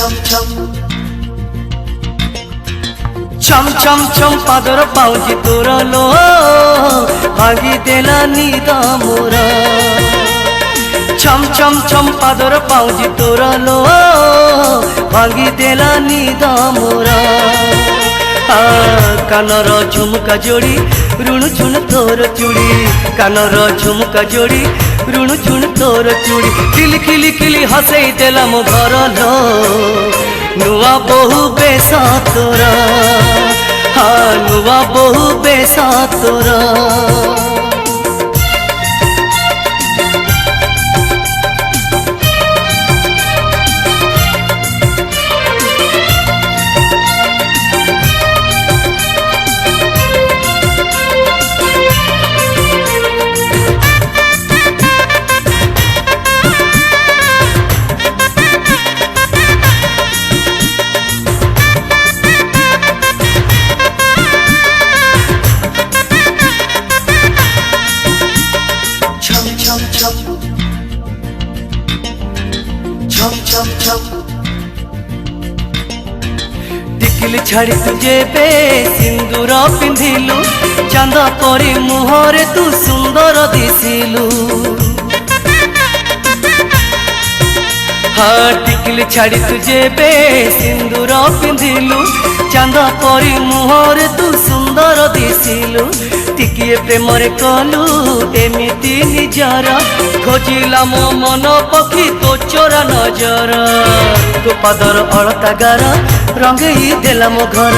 छम छम छम पादर पाउजी तोर लो भागी देला निद मोर छम छम छम पादर पाउजी तोर लो भागी देला निद मोर कानर झुमका जोड़ी ऋण झुण तोर चूड़ी कानर झुमका जोड़ी ऋण झुण तोर चूड़ी खिली खिली खिली हसई देला मो घर लो नुआ बहु बेसा तोरा हाँ नुआ बहु बेसा तोरा टिकिल छाड़ी तुझे बे सिंदूर पिंधिलु चांद परी मुहरे तू सुंदर दिसिलु हाँ टिकिल छाड़ी तुझे बे सिंदूर पिंधिलु चांद परी मुहरे तू सुंदर दिसिलु टिकिए प्रेम कलु एमिति निजर खोजिला मो मन पक्षी तो चोरा नजर तो पादर अलता गार रंगई देला मो घर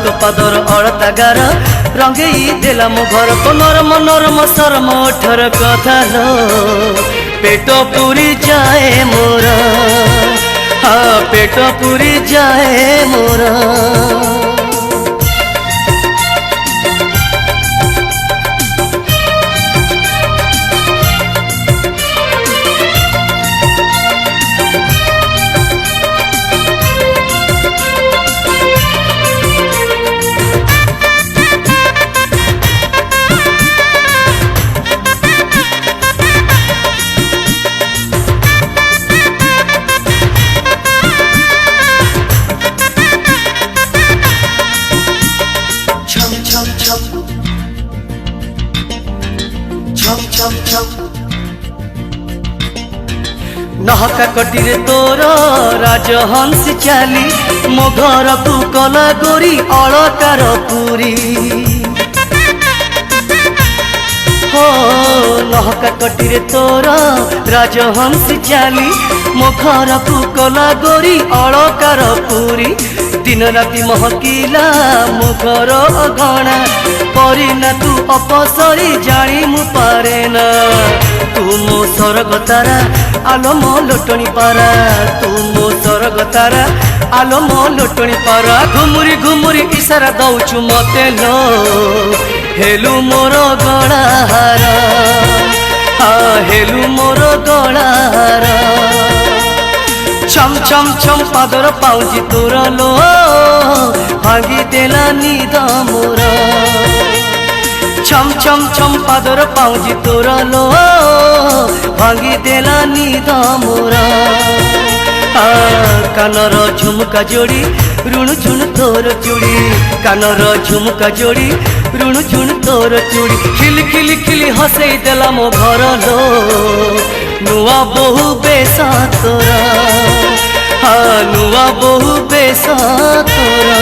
तो पादर अलता गार रंगई देला मो घर तो नरम नरम शरम ओठर कथा लो पेट पूरी जाए मोर हाँ पेट पूरी जाए मोर नहका कटिरे तोर राजहंस चाली मो घर तू कला गोरी अलकार पूरी हो नहका कटिरे तोर राजहंस चाली मो घर तू कला गोरी अलकार पूरी दिन राति महकिला मो घर अगणा परिना तू अपसरी जानी मु पारे ना तू मो स्वर्ग तारा आलो मो लोटणी पारा तू मो स्वर्ग तारा आलो मो लोटणी पारा घुमुरी घुमुरी इशारा दौचु मते लो हेलु मोर गळा हारा हाँ हेलु मोर गळा हारा छम छम छम पादर पाउजी तोर लो भागी देला निद मोर छम छम छम पादर पाउजी तोर लो भागी देला निद मोर कानर झुमका जोड़ी ऋण झुण तोर चूड़ी कानर झुमका जोड़ी ऋण झुण तोर चूड़ी खिली खिली खिली हसई देला मो घर लो नुआ बहु बेसा तोरा हाँ नुआ बहु बेसा तोरा।